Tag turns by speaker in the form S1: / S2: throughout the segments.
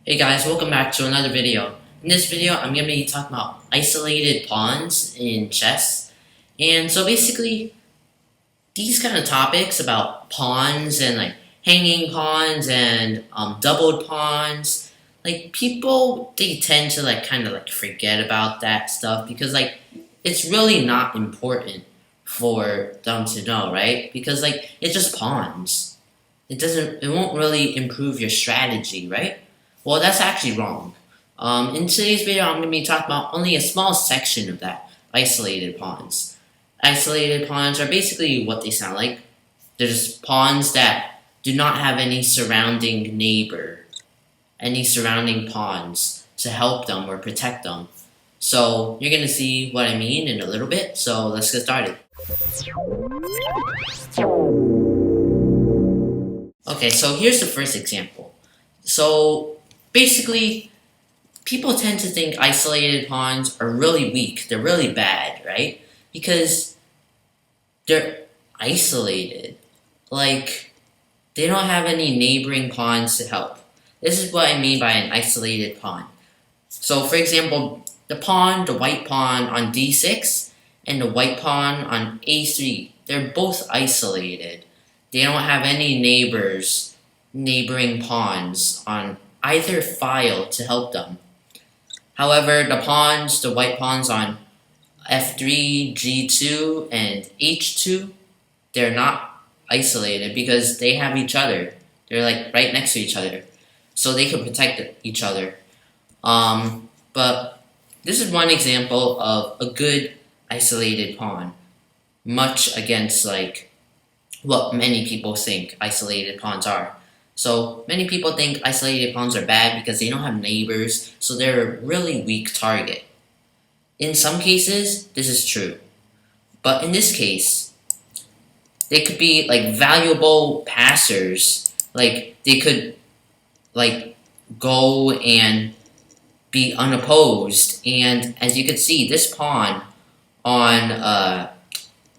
S1: Hey guys, welcome back to another video. In this video, I'm going to be talking about isolated pawns in chess. And so basically, these kind of topics about pawns and like hanging pawns and doubled pawns, like people, they tend to like kind of like forget about that stuff because like it's really not important for them to know, right? Because like it's just pawns. It won't really improve your strategy, right? Well, that's actually wrong. In today's video, I'm going to be talking about only a small section of that, isolated pawns. Isolated pawns are basically what they sound like. They're just pawns that do not have any surrounding neighbor, any surrounding pawns to help them or protect them. So you're going to see what I mean in a little bit, so let's get started. Okay, so here's the first example. So basically, people tend to think isolated pawns are really weak. They're really bad, right? Because they're isolated. Like, they don't have any neighboring pawns to help. This is what I mean by an isolated pawn. So, for example, the white pawn on d6 and the white pawn on a3, they're both isolated. They don't have any neighboring pawns on either file to help them. However, the white pawns on f3, g2, and h2, they're not isolated because they have each other. They're like right next to each other, so they can protect each other. But this is one example of a good isolated pawn, much against like what many people think isolated pawns are. So many people think isolated pawns are bad because they don't have neighbors, so they're a really weak target. In some cases, this is true. But in this case, they could be like valuable passers. Like they could like go and be unopposed. And as you can see, this pawn on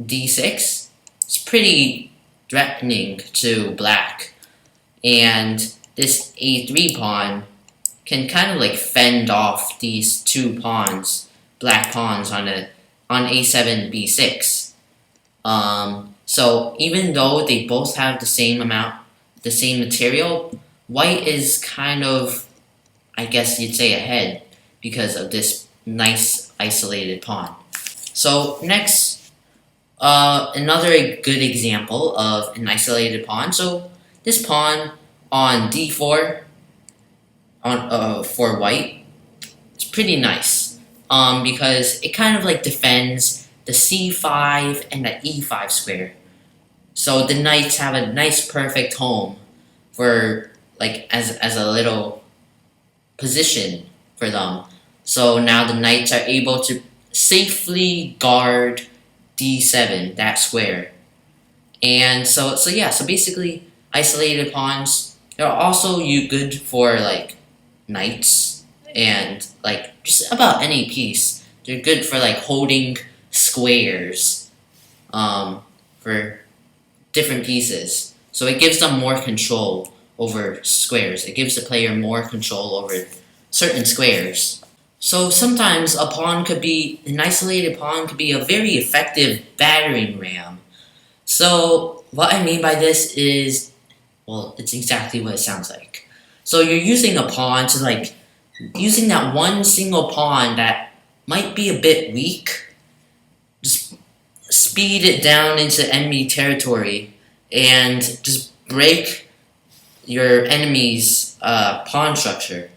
S1: d6 is pretty threatening to black. And this a3 pawn can kind of like fend off these two pawns, black pawns on a7, b6. So even though they both have the same material, white is kind of, I guess you'd say, ahead because of this nice isolated pawn. So next, another good example of an isolated pawn. So this pawn on d4 for white, it's pretty nice because it kind of like defends the c5 and the e5 square. So the knights have a nice perfect home for like as a little position for them. So now the knights are able to safely guard d7, that square. And so basically isolated pawns, they're also good for like knights and like just about any piece. They're good for like holding squares for different pieces. So it gives them more control over squares. It gives the player more control over certain squares. So sometimes an isolated pawn could be a very effective battering ram. So what I mean by this is, well, it's exactly what it sounds like. So you're using a pawn to like, using that one single pawn that might be a bit weak, just speed it down into enemy territory and just break your enemy's pawn structure.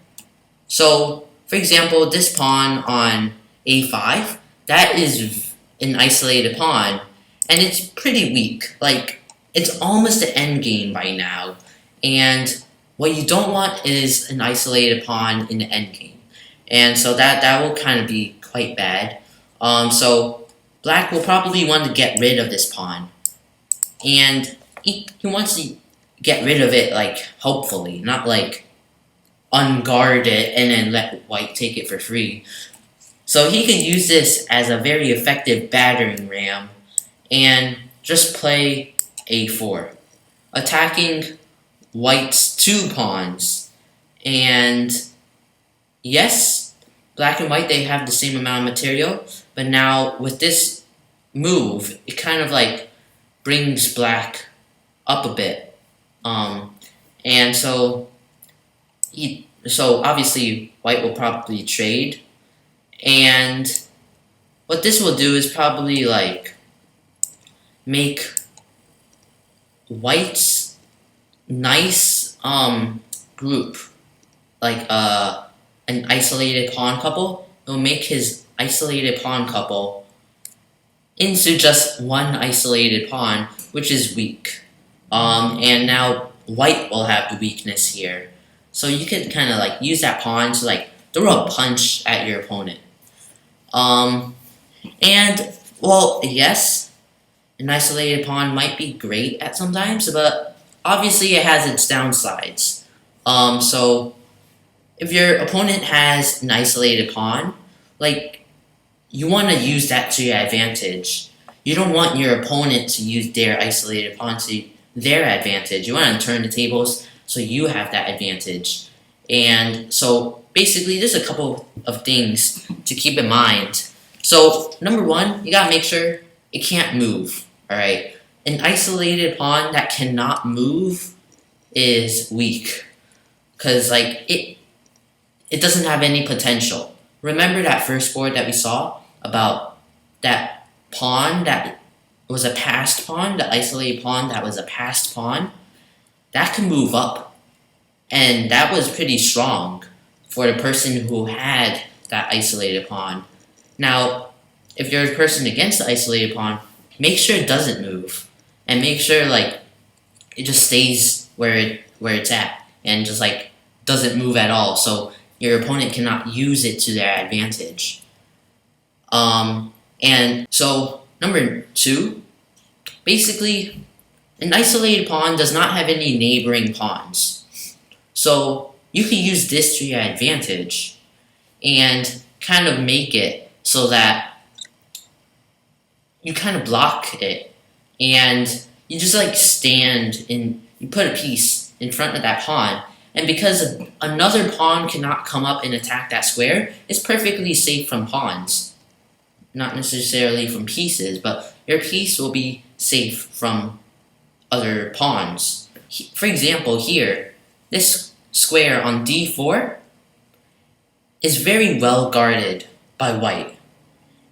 S1: So, for example, this pawn on a5, that is an isolated pawn, and it's pretty weak. Like, it's almost the end game by now, and what you don't want is an isolated pawn in the end game. And so that will kind of be quite bad. So black will probably want to get rid of this pawn, and he wants to get rid of it like hopefully, not like unguard it and then let white take it for free. So he can use this as a very effective battering ram and just play a4, attacking white's two pawns And yes, black and white, they have the same amount of material, but now with this move, it kind of like brings black up a bit. And so obviously white will probably trade, and what this will do is probably like make white's nice group, like an isolated pawn couple. It will make his isolated pawn couple into just one isolated pawn, which is weak. And now white will have the weakness here. So you could kind of like use that pawn to like throw a punch at your opponent. And well, yes, an isolated pawn might be great at sometimes, but obviously it has its downsides. So if your opponent has an isolated pawn, like, you want to use that to your advantage. You don't want your opponent to use their isolated pawn to their advantage. You want to turn the tables so you have that advantage. And so basically there's a couple of things to keep in mind. So number one, you gotta make sure it can't move. Alright? An isolated pawn that cannot move is weak. Cause like it doesn't have any potential. Remember that first board that we saw about that pawn that was a passed pawn, the isolated pawn that was a passed pawn? That can move up. And that was pretty strong for the person who had that isolated pawn. Now, if you're a person against the isolated pawn, make sure it doesn't move. And make sure like it just stays where it's at and just like doesn't move at all. So your opponent cannot use it to their advantage. And so number two, basically an isolated pawn does not have any neighboring pawns. So you can use this to your advantage and kind of make it so that you kind of block it and you just like stand in, you put a piece in front of that pawn, and because another pawn cannot come up and attack that square, it's perfectly safe from pawns. Not necessarily from pieces, but your piece will be safe from other pawns. For example, here, this square on d4 is very well guarded by white.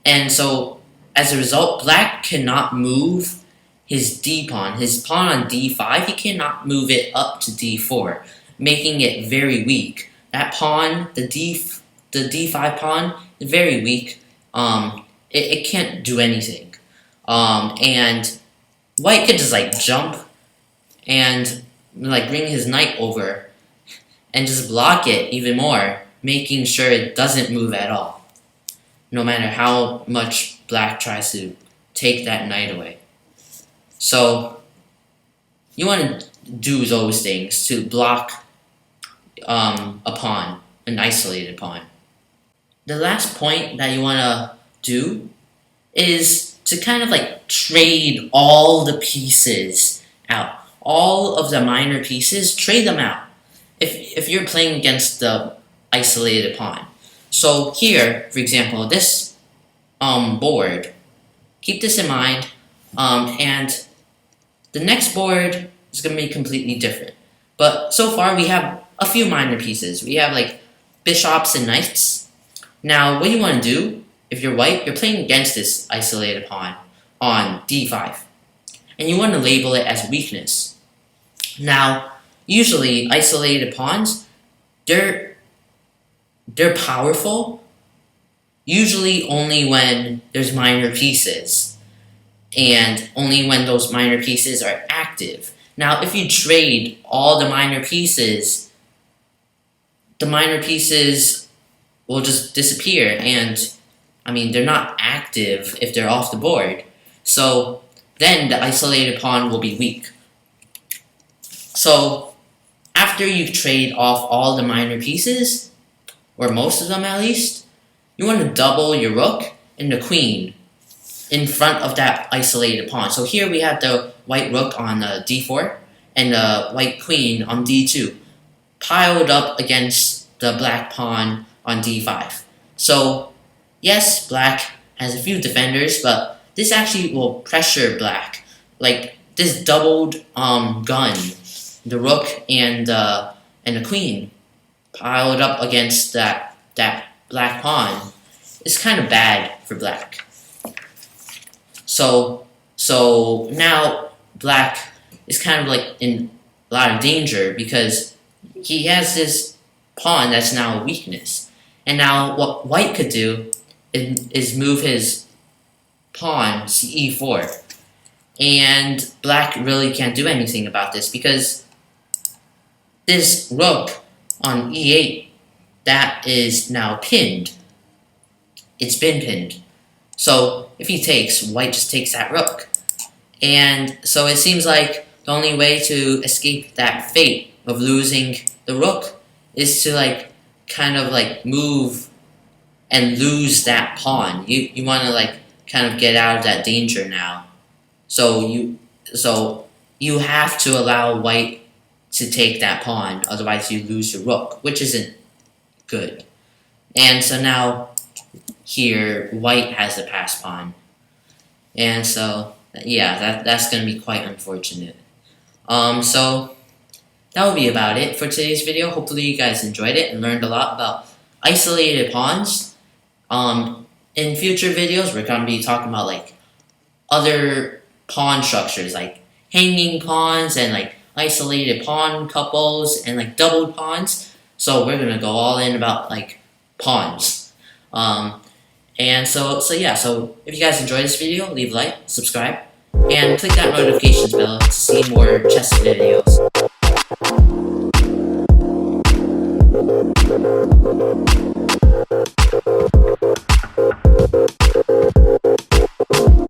S1: And so, as a result, black cannot move his d-pawn. His pawn on d5, he cannot move it up to d4, making it very weak. That pawn, the d5 pawn, is very weak. It can't do anything. And white could just like jump and like bring his knight over and just block it even more, making sure it doesn't move at all, no matter how much black tries to take that knight away. So you want to do those things to block a pawn, an isolated pawn. The last point that you want to do is to kind of like trade all the pieces out. All of the minor pieces, trade them out. If you're playing against the isolated pawn. So here, for example, this board, keep this in mind, and the next board is going to be completely different. But so far we have a few minor pieces. We have like bishops and knights. Now what you want to do, if you're white, you're playing against this isolated pawn on d5. And you want to label it as weakness. Now, usually isolated pawns, they're powerful, usually only when there's minor pieces, and only when those minor pieces are active. Now, if you trade all the minor pieces will just disappear, and I mean, they're not active if they're off the board. So then the isolated pawn will be weak. So after you trade off all the minor pieces, or most of them at least, you want to double your rook and the queen in front of that isolated pawn. So here we have the white rook on d4 and the white queen on d2. piled up against the black pawn on d5. So yes, black has a few defenders, but this actually will pressure black. Like this doubled gun, the rook and the queen piled up against that black pawn is kind of bad for black. So now black is kind of like in a lot of danger because he has this pawn that's now a weakness. And now what white could do is move his pawn to e4. And black really can't do anything about this because this rook on e8, that is now pinned. It's been pinned. So if he takes, white just takes that rook. And so it seems like the only way to escape that fate of losing the rook is to like kind of like move and lose that pawn. You want to like kind of get out of that danger now. So you have to allow white to take that pawn, otherwise you lose your rook, which isn't good. And so now here white has the pass pawn. And so yeah, that's gonna be quite unfortunate. So that will be about it for today's video. Hopefully you guys enjoyed it and learned a lot about isolated pawns. In future videos we're gonna be talking about like other pawn structures like hanging pawns and like isolated pawn couples and like doubled pawns. So we're gonna go all in about like pawns. And so yeah, so if you guys enjoyed this video, leave a like, subscribe, and click that notifications bell to see more chess videos.